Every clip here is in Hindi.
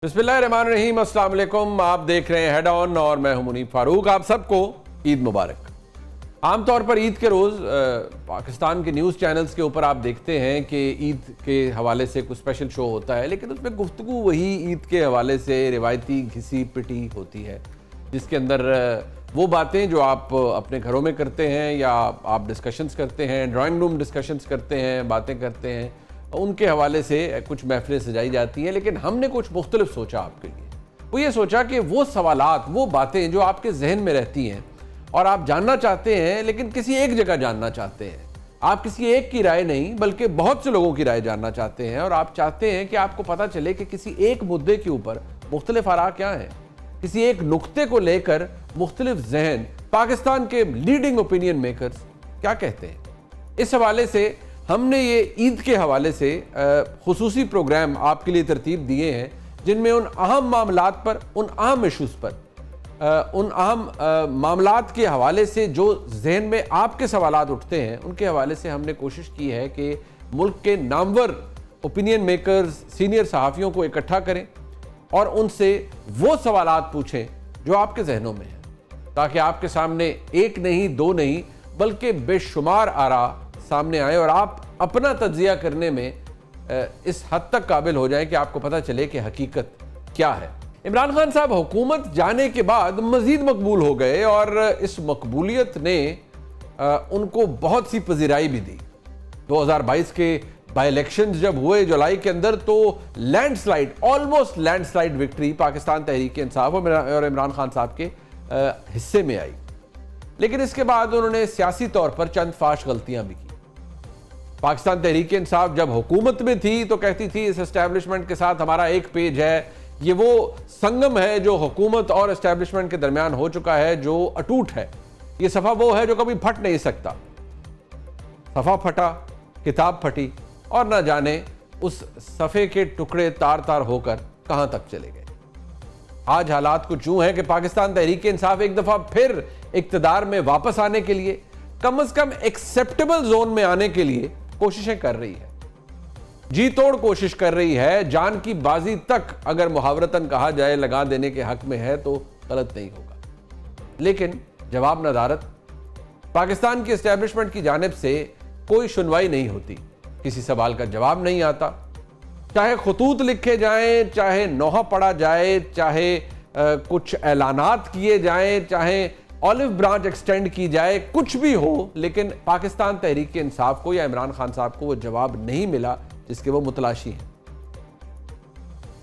बिस्मिल्लाहिर्रहमानिर्रहीम, अस्सलाम वालेकुम। आप देख रहे हैं हेड ऑन और मैं हूं मुनीब फारूक। आप सबको ईद मुबारक। आमतौर पर ईद के रोज़ पाकिस्तान के न्यूज़ चैनल्स के ऊपर आप देखते हैं कि ईद के हवाले से कुछ स्पेशल शो होता है, लेकिन उसमें गुफ्तगू वही ईद के हवाले से रिवायती घिसी पिटी होती है, जिसके अंदर वो बातें जो आप अपने घरों में करते हैं या आप डिस्कशंस करते हैं, ड्राइंग रूम डिस्कशंस करते हैं, बातें करते हैं, उनके हवाले से कुछ महफिलें सजाई जाती हैं। लेकिन हमने कुछ मुख्तलिफ सोचा आपके लिए। वो ये सोचा कि वो सवालात, वो बातें जो आपके जहन में रहती हैं और आप जानना चाहते हैं, लेकिन किसी एक जगह जानना चाहते हैं, आप किसी एक की राय नहीं बल्कि बहुत से लोगों की राय जानना चाहते हैं, और आप चाहते हैं कि आपको पता चले कि किसी एक मुद्दे के ऊपर मुख्तलिफ आरा क्या हैं, किसी एक नुक्ते को लेकर मुख्तलिफ जहन पाकिस्तान के लीडिंग ओपिनियन मेकर्स क्या कहते हैं। इस हवाले से हमने ये ईद के हवाले से खुसूसी प्रोग्राम आपके लिए तरतीब दिए हैं, जिनमें उन अहम मामलात पर, उन अहम इशूज़ पर, उन अहम मामलात के हवाले से जो जहन में आपके सवालात उठते हैं, उनके हवाले से हमने कोशिश की है कि मुल्क के नामवर ओपिनियन मेकर्स, सीनियर सहाफ़ियों को इकट्ठा करें और उनसे वो सवालात पूछें जो आपके जहनों में हैं, ताकि आपके सामने एक नहीं, दो नहीं, बल्कि बेशुमार आरा सामने आए और आप अपना तज्जिया करने में इस हद तक काबिल हो जाए कि आपको पता चले कि हकीकत क्या है। इमरान खान साहब हुकूमत जाने के बाद मजीद मकबूल हो गए और इस मकबूलियत ने उनको बहुत सी पजीराई भी दी। 2022 के बाई इलेक्शंस जब हुए जुलाई के अंदर, तो landslide, almost landslide victory Pakistan Tehreek Insaf और इमरान खान साहब के हिस्से में आई। लेकिन इसके बाद उन्होंने सियासी तौर पर चंद फाश गलतियां भी की। पाकिस्तान तहरीक इंसाफ जब हुकूमत में थी तो कहती थी इस एस्टैब्लिशमेंट के साथ हमारा एक पेज है, ये वो संगम है जो हुकूमत और एस्टैब्लिशमेंट के दरमियान हो चुका है, जो अटूट है, ये सफ़ा वो है जो कभी फट नहीं सकता। सफ़ा फटा, किताब फटी, और ना जाने उस सफ़े के टुकड़े तार तार होकर कहां तक चले गए। आज हालात कुछ यूं है कि पाकिस्तान तहरीक इंसाफ एक दफ़ा फिर इक्तदार में वापस आने के लिए, कम से कम एक्सेप्टेबल जोन में आने के लिए कोशिशें कर रही है, जी तोड़ कोशिश कर रही है। जान की बाजी तक अगर मुहावरतन कहा जाए लगा देने के हक में है तो गलत नहीं होगा। लेकिन जवाब नदारत, पाकिस्तान की एस्टैब्लिशमेंट की जानिब से कोई सुनवाई नहीं होती, किसी सवाल का जवाब नहीं आता, चाहे खतूत लिखे जाएं, चाहे नोहा पढ़ा जाए, चाहे कुछ ऐलानात किए जाएं, चाहे ऑलिव ब्रांच एक्सटेंड की जाए, कुछ भी हो, लेकिन पाकिस्तान तहरीक इंसाफ को या इमरान खान साहब को वो जवाब नहीं मिला जिसके वो मुतलाशी हैं।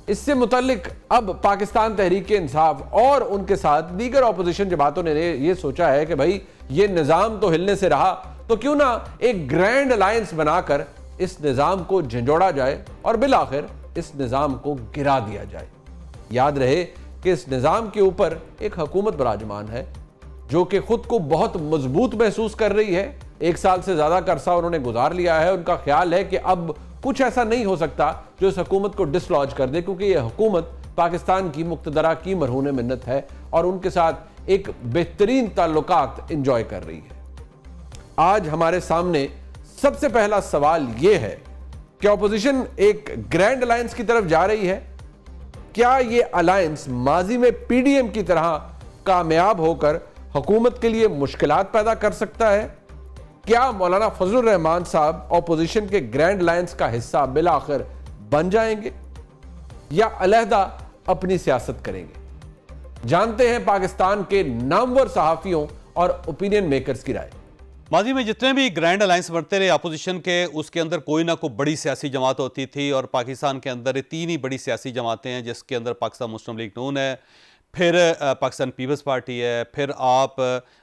इससे मुतल्लिक अब पाकिस्तान तहरीक इंसाफ और उनके साथ दीगर अपोजिशन जमातों ने ये सोचा है कि भाई ये निज़ाम तो हिलने से रहा, तो क्यों ना एक ग्रैंड अलायंस बनाकर इस निज़ाम को झंझोड़ा जाए और बिलाखिर इस निज़ाम को गिरा दिया जाए। याद रहे कि इस निज़ाम के ऊपर एक हुकूमत बराजमान है जो कि खुद को बहुत मजबूत महसूस कर रही है। 1 साल से ज्यादा का अरसा उन्होंने गुजार लिया है। उनका ख्याल है कि अब कुछ ऐसा नहीं हो सकता जो इस हुकूमत को डिसलॉज कर दे, क्योंकि यह हुकूमत पाकिस्तान की मुक्तदरा की मरहून मिन्नत है और उनके साथ एक बेहतरीन ताल्लुकात इंजॉय कर रही है। आज हमारे सामने सबसे पहला सवाल यह है कि अपोजिशन एक ग्रैंड अलायंस की तरफ जा रही है। क्या यह अलायंस माजी में पीडीएम की तरह कामयाब होकर हुकूमत के लिए मुश्किलात पैदा कर सकता है? क्या मौलाना फजलुर रहमान साहब अपोजिशन के ग्रैंड अलायंस का हिस्सा बिलाखिर बन जाएंगे या अलहदा अपनी सियासत करेंगे? जानते हैं पाकिस्तान के नामवर सहाफियों और ओपिनियन मेकर्स की राय। माजी में जितने भी ग्रैंड अलायंस बनते रहे अपोजिशन के, उसके अंदर कोई ना कोई बड़ी सियासी जमात होती थी, और पाकिस्तान के अंदर 3 ही बड़ी सियासी जमातें हैं, जिसके अंदर पाकिस्तान मुस्लिम लीग नून है, फिर पाकिस्तान पीपल्स पार्टी है, फिर आप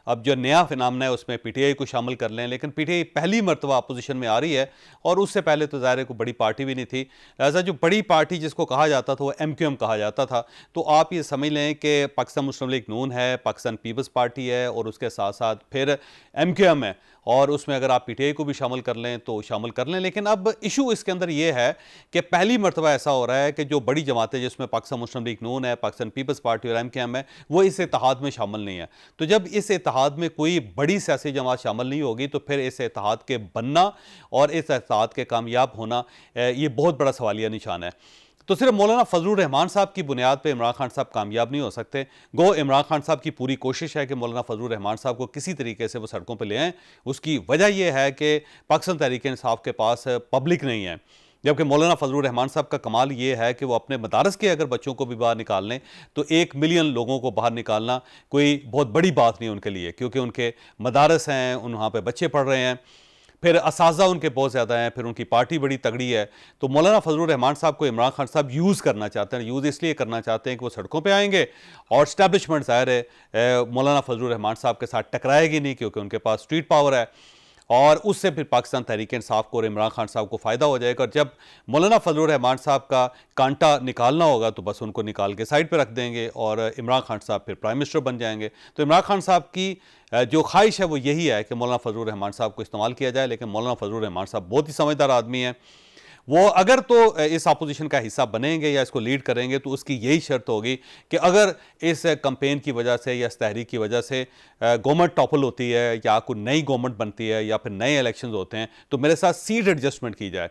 अब जो नया फिनामिना है उसमें पीटीआई को शामिल कर लें। लेकिन पीटीआई पहली मरतबा अपोजिशन में आ रही है और उससे पहले तो ज़ाहिर है कोई बड़ी पार्टी भी नहीं थी। लिहाजा जो बड़ी पार्टी जिसको कहा जाता था वो एमक्यूएम कहा जाता था। तो आप ये समझ लें कि पाकिस्तान मुस्लिम लीग नून है, पाकिस्तान पीपल्स पार्टी है, और उसके साथ साथ फिर एमक्यूएम है, और उसमें अगर आप पीटीआई को भी शामिल कर लें तो शामिल कर लें। लेकिन अब इशू इसके अंदर यह है कि पहली मरतबा ऐसा हो रहा है कि जो बड़ी जमातें जिसमें पाकिस्तान मुस्लिम लीग नून है, पाकिस्तान पीपल्स पार्टी और एमक्यूएम है, वो इस इत्तेहाद में शामिल नहीं है। तो जब इस इत्तेहाद में कोई बड़ी सियासी जमात शामिल नहीं होगी तो फिर इस इत्तेहाद के बनना और इस इत्तेहाद के कामयाब होना ये बहुत बड़ा सवालिया निशान है। तो सिर्फ मौलाना फजलुर रहमान साहब की बुनियाद पे इमरान खान साहब कामयाब नहीं हो सकते। गो इमरान खान साहब की पूरी कोशिश है कि मौलाना फजलुर रहमान साहब को किसी तरीके से वो सड़कों पे ले आएँ। उसकी वजह यह है कि पाकिस्तान तहरीक इंसाफ के पास पब्लिक नहीं है, जबकि मौलाना फजलुर रहमान साहब का कमाल ये है कि वो अपने मदारस के अगर बच्चों को भी बाहर निकाल लें तो 1 मिलियन लोगों को बाहर निकालना कोई बहुत बड़ी बात नहीं उनके लिए, क्योंकि उनके मदारस हैं, वहाँ पे बच्चे पढ़ रहे हैं, फिर असाजा उनके बहुत ज़्यादा हैं, फिर उनकी पार्टी बड़ी तगड़ी है। तो मौलाना फजलुर रहमान साहब को इमरान खान साहब यूज़ करना चाहते हैं। यूज़ इसलिए करना चाहते हैं कि वो सड़कों पे आएंगे और इस्टेब्लिशमेंट ज़ाहिर है मौलाना फजलुर रहमान साहब के साथ टकराएगी नहीं, क्योंकि उनके पास स्ट्रीट पावर है, और उससे फिर पाकिस्तान तहरीक इंसाफ को और इमरान खान साहब को फ़ायदा हो जाएगा। और जब मौलाना फजलुर रहमान साहब का कांटा निकालना होगा तो बस उनको निकाल के साइड पे रख देंगे और इमरान खान साहब फिर प्राइम मिनिस्टर बन जाएंगे। तो इमरान खान साहब की जो ख्वाहिश है वो यही है कि मौलाना फजलुर रहमान साहब को इस्तेमाल किया जाए, लेकिन मौलाना फजलुर रहमान साहब बहुत ही समझदार आदमी हैं। वो अगर तो इस अपोजिशन का हिस्सा बनेंगे या इसको लीड करेंगे तो उसकी यही शर्त होगी कि अगर इस कैंपेन की वजह से या इस तहरीक की वजह से गवर्नमेंट टॉपल होती है या कोई नई गवर्नमेंट बनती है या फिर नए इलेक्शंस होते हैं तो मेरे साथ सीट एडजस्टमेंट की जाए।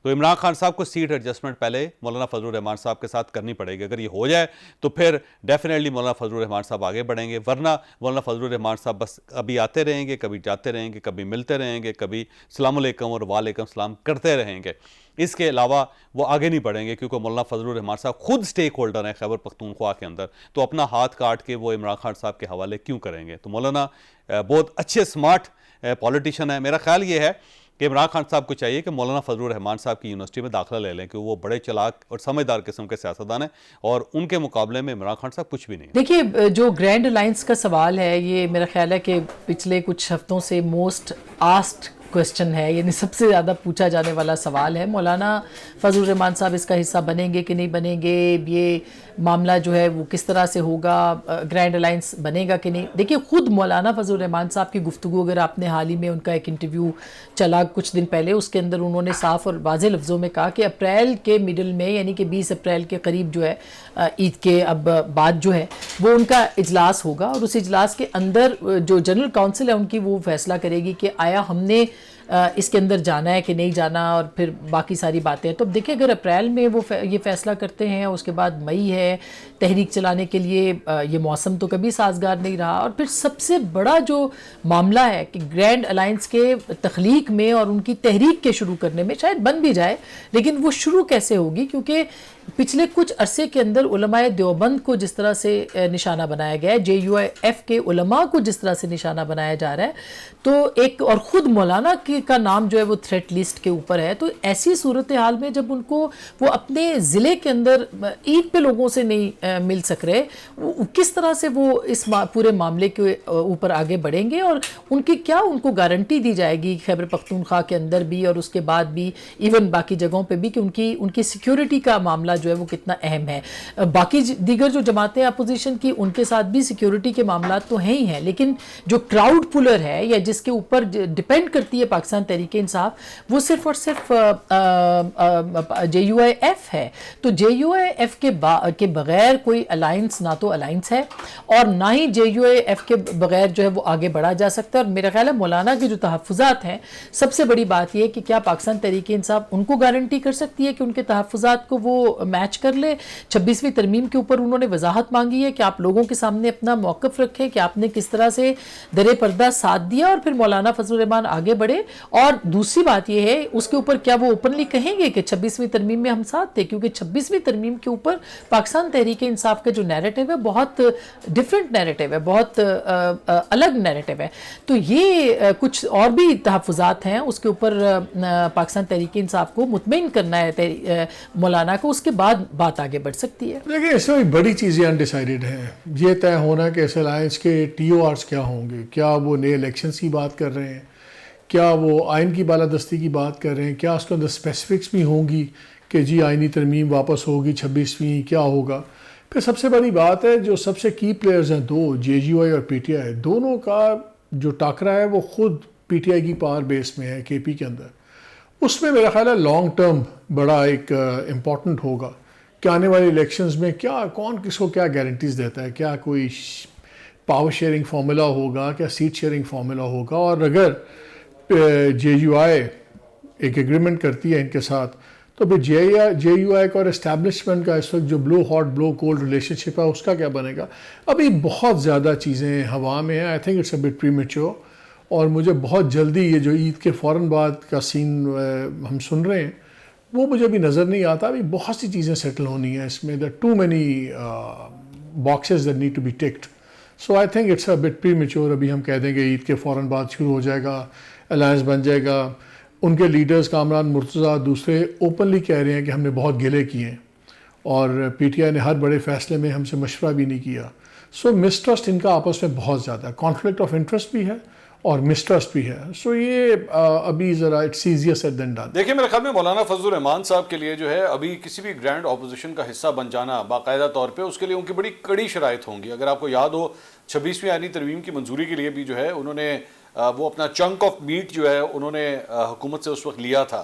तो इमरान खान साहब को सीट एडजस्टमेंट पहले मौलाना फजलुर रहमान साहब के साथ करनी पड़ेगी। अगर ये हो जाए तो फिर डेफिनेटली मौलाना फजलुर रहमान साहब आगे बढ़ेंगे, वरना मौलाना फजलुर रहमान साहब बस अभी आते रहेंगे, कभी जाते रहेंगे, कभी मिलते रहेंगे, कभी सलाम अलैकुम और वालेकुम सलाम करते रहेंगे। इसके अलावा वो आगे नहीं बढ़ेंगे, क्योंकि मौलाना फजलुर रहमान साहब खुद स्टेक होल्डर हैं खैबर पख्तूनख्वा के अंदर, तो अपना हाथ काट के वो इमरान खान साहब के हवाले क्यों करेंगे। तो मौलाना बहुत अच्छे स्मार्ट पॉलिटिशियन है। मेरा ख्याल ये है कि इमरान खान साहब को चाहिए कि मौलाना फजलुर रहमान साहब की यूनिवर्सिटी में दाखिला ले लें, कि वो बड़े चालाक और समझदार किस्म के सियासतदान हैं और उनके मुकाबले में इमरान खान साहब कुछ भी नहीं। देखिए, जो ग्रैंड अलायंस का सवाल है ये मेरा ख्याल है कि पिछले कुछ हफ्तों से मोस्ट आस्क्ड क्वेश्चन है, यानी सबसे ज़्यादा पूछा जाने वाला सवाल है। मौलाना फजलुर रहमान साहब इसका हिस्सा बनेंगे कि नहीं बनेंगे, ये मामला जो है वो किस तरह से होगा, ग्रैंड अलायंस बनेगा कि नहीं। देखिए, खुद मौलाना फजलुर रहमान साहब की गुफ्तगू, अगर आपने हाल ही में उनका एक इंटरव्यू चला कुछ दिन पहले, उसके अंदर उन्होंने साफ और वाज़ेह लफ्ज़ों में कहा कि अप्रैल के मिडल में, यानी कि 20 अप्रैल के करीब जो है ईद के अब बाद जो है वो उनका इजलास होगा, और उस इजलास के अंदर जो जनरल काउंसिल है उनकी वो फैसला करेगी कि आया हमने इसके अंदर जाना है कि नहीं जाना, और फिर बाकी सारी बातें। तो अब देखिए, अगर अप्रैल में वो ये फैसला करते हैं, उसके बाद मई है, तहरीक चलाने के लिए ये मौसम तो कभी साजगार नहीं रहा। और फिर सबसे बड़ा जो मामला है कि ग्रैंड अलायंस के तख्लीक में और उनकी तहरीक के शुरू करने में, शायद बन भी जाए लेकिन वो शुरू कैसे होगी, क्योंकि पिछले कुछ अरसे के अंदर उलमाए देवबंद को जिस तरह से निशाना बनाया गया है, JUIF के उलमा को जिस तरह से निशाना बनाया जा रहा है, तो एक और ख़ुद मौलाना का नाम जो है वो थ्रेट लिस्ट के ऊपर है। तो ऐसी सूरत हाल में जब उनको वो अपने ज़िले के अंदर ईद पे लोगों से नहीं मिल सक रहे, किस तरह से वो इस पूरे मामले के ऊपर आगे बढ़ेंगे, और उनकी क्या उनको गारंटी दी जाएगी खैबर पख्तूनख्वा के अंदर भी और उसके बाद भी, इवन बाकी जगहों पे भी, कि उनकी सिक्योरिटी का मामला जो है वो कितना अहम है। बाकी दीगर जो जमातें अपोजिशन की, उनके साथ भी सिक्योरिटी के मामला तो हैं ही हैं, लेकिन जो क्राउड पुलर है या जिसके ऊपर डिपेंड करती है पाकिस्तान तहरीक इंसाफ, वो सिर्फ और सिर्फ JUIF है। तो JUIF के बगैर कोई अलायंस, ना तो अलायंस है और ना ही JUIF के बगैर जो है वो आगे बढ़ा जा सकता है। और मेरा ख्याल है मौलाना के जो तहफ़्फ़ुज़ात हैं, सबसे बड़ी बात यह कि क्या पाकिस्तान तहरीक इंसाफ उनको गारंटी कर सकती है कि उनके तहफ़्फ़ुज़ात को वो मैच कर ले। 26वीं तरमीम के ऊपर उन्होंने वजाहत मांगी है कि आप लोगों के सामने अपना मौक़िफ़ रखें कि आपने किस तरह से दरे पर्दा साथ दिया और फिर मौलाना फजलुर रहमान आगे बढ़े। और दूसरी बात यह है, उसके ऊपर क्या वो ओपनली कहेंगे कि 26वीं तरमीम में हम साथ थे, क्योंकि 26वीं तरमीम के ऊपर पाकिस्तान तहरीक इंसाफ का जो नैरेटिव है बहुत डिफरेंट नैरेटिव है, बहुत अलग नैरेटिव है। तो ये कुछ और भी तहफ़्फ़ुज़ात हैं, उसके ऊपर पाकिस्तान तहरीक इंसाफ को मुतमईन करना है मौलाना को, उसके बाद बात आगे बढ़ सकती है। देखिए, इसमें बड़ी चीज़ें अनडिसाइडेड हैं। ये तय होना कि इस अलायंस के TORs क्या होंगे, क्या वो नए इलेक्शंस की बात कर रहे हैं, क्या वो आइन की बालादस्ती की बात कर रहे हैं, क्या उसके अंदर स्पेसिफिक्स भी होंगी कि जी आइनी तरमीम वापस होगी 26वीं, क्या होगा। फिर सबसे बड़ी बात है, जो सबसे की प्लेयर्स हैं दो, JUI और PTI, दोनों का जो टाकरा है वो ख़ुद PTI की पावर बेस में है KP के अंदर। उसमें मेरा ख्याल है लॉन्ग टर्म बड़ा एक इम्पॉर्टेंट होगा कि आने वाले इलेक्शंस में क्या, कौन किसको क्या गारंटीज़ देता है, क्या कोई पावर शेयरिंग फार्मूला होगा, क्या सीट शेयरिंग फार्मूला होगा। और अगर JUI एक एग्रीमेंट करती है इनके साथ, तो फिर JUI का और एस्टैब्लिशमेंट का इस वक्त जो blow hot blow cold relationship है उसका क्या बनेगा? अभी बहुत ज़्यादा चीज़ें हवा में हैं। आई think it's a bit premature, और मुझे बहुत जल्दी ये जो ईद के फ़ौरन बाद का सीन हम सुन रहे हैं वो मुझे अभी नज़र नहीं आता। अभी बहुत सी चीज़ें सेटल होनी है इसमें, the too many boxes that need to be ticked. So I think it's a bit premature अभी हम कह देंगे ईद के फ़ौरन बाद शुरू हो जाएगा, अलायंस बन जाएगा। उनके लीडर्स कामरान मुर्तज़ा दूसरे ओपनली कह रहे हैं कि हमने बहुत गिले किए हैं और PTI ने हर बड़े फैसले में हमसे मशवरा भी नहीं किया। सो मिसट्रस्ट इनका आपस में बहुत ज़्यादा, कॉन्फ्लिक्ट ऑफ इंटरेस्ट भी है और मिसट्रस्ट भी है। सो ये अभी ज़रा it's easier said than done. देखिए, मेरे ख्याल में मौलाना फजलुर रहमान साहब के लिए जो है अभी किसी भी ग्रैंड ऑपोजिशन का हिस्सा बन जाना बाकायदा तौर पे उसके लिए उनकी बड़ी कड़ी शराइत होंगी। अगर आपको याद हो 26वीं आईनी तरमीम की मंजूरी के लिए भी जो है उन्होंने वो अपना चंक ऑफ मीट जो है उन्होंने हुकूमत से उस वक्त लिया था।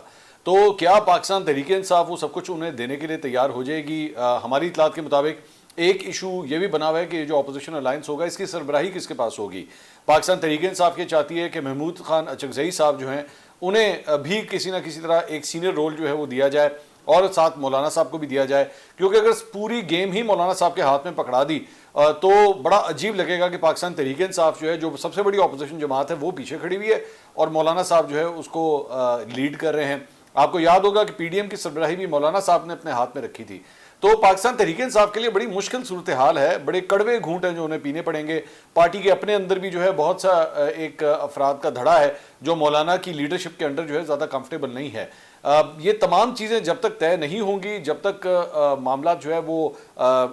तो क्या पाकिस्तान तहरीक-ए-इंसाफ वो सब कुछ उन्हें देने के लिए तैयार हो जाएगी? हमारी इतलात के मुताबिक एक इशू ये भी बना हुआ है कि जो अपोजिशन अलायंस होगा इसकी सरबराही किसके पास होगी। पाकिस्तान तहरीक-ए-इंसाफ ये चाहती है कि महमूद खान अचकज़ई साहब जो हैं उन्हें भी किसी ना किसी तरह एक सीनियर रोल जो है वो दिया जाए और साथ मौलाना साहब को भी दिया जाए, क्योंकि अगर पूरी गेम ही मौलाना साहब के हाथ में पकड़ा दी तो बड़ा अजीब लगेगा कि पाकिस्तान तहरीक-ए-इंसाफ जो है, जो सबसे बड़ी अपोजिशन जमात है, वो पीछे खड़ी हुई है और मौलाना साहब जो है उसको लीड कर रहे हैं। आपको याद होगा कि PDM की सरबराही भी मौलाना साहब ने अपने हाथ में रखी थी। तो पाकिस्तान तहरीक-ए-इंसाफ के लिए बड़ी मुश्किल सूरत हाल है, बड़े कड़वे घूंट हैं जो उन्हें पीने पड़ेंगे। पार्टी के अपने अंदर भी जो है बहुत सा एक अफराद का धड़ा है जो मौलाना की लीडरशिप के अंडर जो है ज़्यादा कंफर्टेबल नहीं है। ये तमाम चीज़ें जब तक तय नहीं होंगी, जब तक मामला जो है वो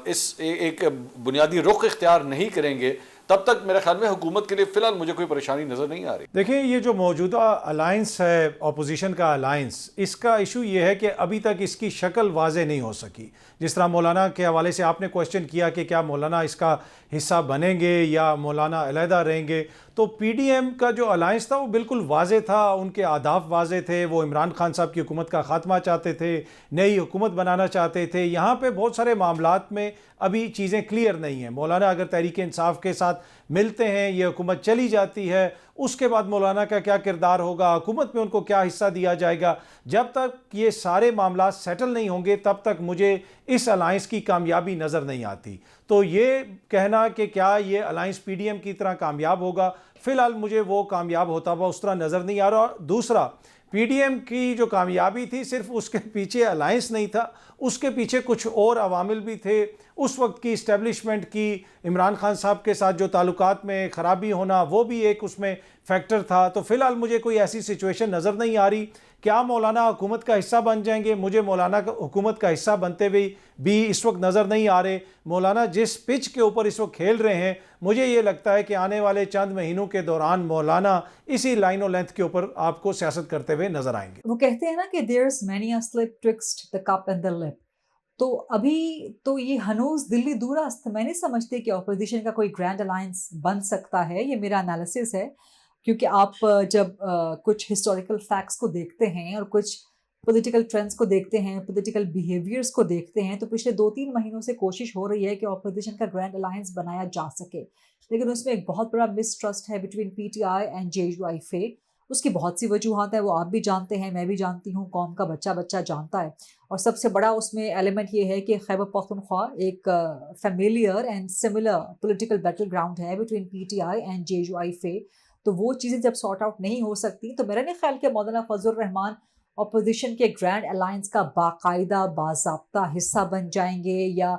इस एक बुनियादी रुख इख्तियार नहीं करेंगे, तब तक मेरे ख्याल में हुकूमत के लिए फ़िलहाल मुझे कोई परेशानी नज़र नहीं आ रही। देखिए, ये जो मौजूदा अलायंस है, अपोजिशन का अलायंस, इसका इशू ये है कि अभी तक इसकी शक्ल वाज़े नहीं हो सकी। जिस तरह मौलाना के हवाले से आपने क्वेश्चन किया कि क्या मौलाना इसका हिस्सा बनेंगे या मौलाना अलहदा रहेंगे, तो PDM का जो अलायंस था वो बिल्कुल वाज़े था, उनके अहदाफ वाज़े थे। वो इमरान खान साहब की हुकूमत का ख़ात्मा चाहते थे, नई हुकूमत बनाना चाहते थे। यहाँ पे बहुत सारे मामलात में अभी चीज़ें क्लियर नहीं हैं। मौलाना अगर तहरीक-ए-इंसाफ के साथ मिलते हैं, ये हुकूमत चली जाती है, उसके बाद मौलाना का क्या किरदार होगा, हुकूमत में उनको क्या हिस्सा दिया जाएगा, जब तक ये सारे मामला सेटल नहीं होंगे तब तक मुझे इस अलायंस की कामयाबी नज़र नहीं आती। तो ये कहना कि क्या ये अलायंस PDM की तरह कामयाब होगा, फ़िलहाल मुझे वो कामयाब होता हुआ उस तरह नज़र नहीं आ रहा। दूसरा, PDM की जो कामयाबी थी सिर्फ उसके पीछे अलायंस नहीं था, उसके पीछे कुछ और अवामिल भी थे। उस वक्त की इस्टेब्लिशमेंट की इमरान खान साहब के साथ जो ताल्लुकात में ख़राबी होना, वो भी एक उसमें फैक्टर था। तो फ़िलहाल मुझे कोई ऐसी सिचुएशन नज़र नहीं आ रही। क्या मौलाना हुकूमत का हिस्सा बन जाएंगे? मुझे मौलाना हुकूमत का हिस्सा बनते हुए भी इस वक्त नज़र नहीं आ रहे। मौलाना जिस पिच के ऊपर इस वक्त खेल रहे हैं, मुझे ये लगता है कि आने वाले चंद महीनों के दौरान मौलाना इसी लाइन और लेंथ के ऊपर आपको सियासत करते हुए नजर आएंगे। वो कहते हैं ना कि there's many a slip twixt the cup and the lip. तो अभी तो ये हनूज दिल्ली दूरस्त, मैं नहीं समझती कि ऑपोजिशन का कोई ग्रैंड अलायंस बन सकता है। ये मेरा एनालिसिस है, क्योंकि आप जब कुछ हिस्टोरिकल फैक्ट्स को देखते हैं और कुछ पॉलिटिकल ट्रेंड्स को देखते हैं, पॉलिटिकल बिहेवियर्स को देखते हैं, तो पिछले 2-3 महीनों से कोशिश हो रही है कि ऑपोजिशन का ग्रैंड अलायंस बनाया जा सके, लेकिन उसमें एक बहुत बड़ा मिसट्रस्ट है बिटवीन PTI एंड JUI-FA। उसकी बहुत सी वजूहात है, वो आप भी जानते हैं, मैं भी जानती हूँ, कौम का बच्चा बच्चा जानता है। और सबसे बड़ा उसमें एलिमेंट ये है कि खैबर पख्तूनख्वा एक familiar and similar political battle ground है बिटवीन PTI एंड JUI-FA। तो वो चीज़ें जब सॉर्ट आउट नहीं हो सकती, तो मेरा नहीं ख्याल कि मौलाना फजलुर रहमान अपोजिशन के ग्रैंड अलायंस का बाकायदा बाज़ाब्ता हिस्सा बन जाएंगे या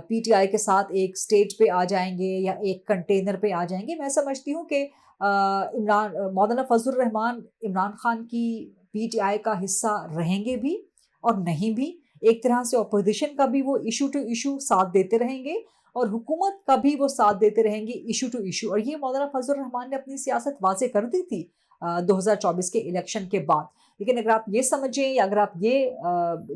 PTI के साथ एक स्टेज पे आ जाएंगे या एक कंटेनर पे आ जाएंगे। मैं समझती हूँ कि मौलाना फजलुर रहमान इमरान खान की PTI का हिस्सा रहेंगे भी और नहीं भी। एक तरह से अपोजिशन का भी वो इशू टू इशू साथ देते रहेंगे और हुकूमत का भी वो साथ देते रहेंगे इशू टू इशू। और ये मौलाना फजलुर रहमान ने अपनी सियासत वाज़े कर दी थी 2024 के इलेक्शन के बाद। लेकिन अगर आप ये समझें या अगर आप ये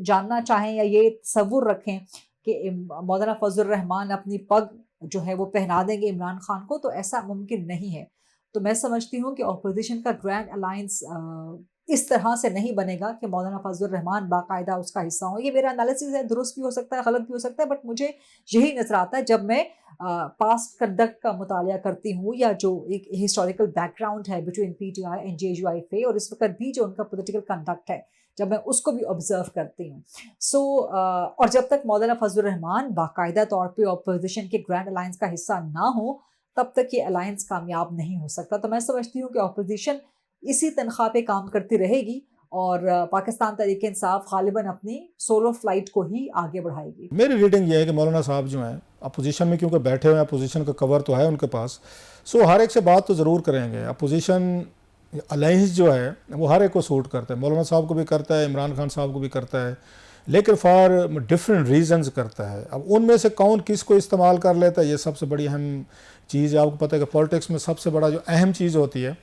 जानना चाहें या ये तसव्वुर रखें कि मौलाना फजलुर रहमान अपनी पग जो है वो पहना देंगे इमरान खान को, तो ऐसा मुमकिन नहीं है। तो मैं समझती हूँ कि अपोजिशन का ग्रैंड अलायंस इस तरह से नहीं बनेगा कि मौलाना फजलुर रहमान बाकायदा उसका हिस्सा हो। ये मेरा एनालिसिस है, दुरुस्त भी हो सकता है, गलत भी हो सकता है, बट मुझे यही नज़र आता है जब मैं पास्ट कंडक्ट का मुतालिया करती हूँ या जो एक हिस्टोरिकल बैकग्राउंड है बिटवीन PTI एंड JUI-FA और इस वक्त भी जो उनका पॉलिटिकल कंडक्ट है। जब मैं उसको भी ऑब्जर्व करती हूँ। और जब तक मौलाना फजलुर रहमान बाकायदा तौर पे ऑपोजिशन के ग्रैंड अलायंस का हिस्सा ना हो, तब तक ये अलायंस कामयाब नहीं हो सकता। तो मैं समझती हूँ कि ऑपोजिशन इसी तनख्वाह पे काम करती रहेगी और पाकिस्तान तहरीक इंसाफ गालिबन अपनी सोलो फ्लाइट को ही आगे बढ़ाएगी। मेरी रीडिंग ये है कि मौलाना साहब जो हैं अपोजिशन में क्योंकि बैठे हुए हैं, अपोजिशन का कवर तो है उनके पास, सो हर एक से बात तो ज़रूर करेंगे। अपोजिशन अलायंस जो है वो हर एक को सूट करता है, मौलाना साहब को भी करता है, इमरान खान साहब को भी करता है, लेकिन फॉर डिफरेंट रीजंस करता है। अब उनमें से कौन किसको इस्तेमाल कर लेता है, ये सबसे बड़ी अहम चीज़ है। आपको पता है कि पॉलिटिक्स में सबसे बड़ा जो अहम चीज़ होती है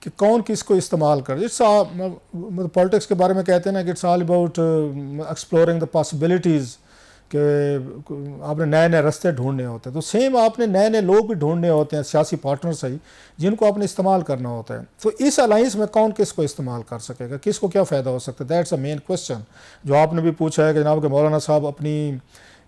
कि कौन किसको इस्तेमाल कर। इट्स मतलब पॉलिटिक्स के बारे में कहते हैं ना कि it's all about exploring the possibilities, कि आपने नए नए रास्ते ढूंढने होते हैं। तो सेम आपने नए नए लोग भी ढूंढने होते हैं, सियासी पार्टनर सही, जिनको आपने इस्तेमाल करना होता है। तो इस अलाइंस में कौन किसको इस्तेमाल कर सकेगा, किसको क्या फ़ायदा हो सकता है, दैट्स अ मेन क्वेश्चन जो आपने भी पूछा है कि जनाब के मौलाना साहब अपनी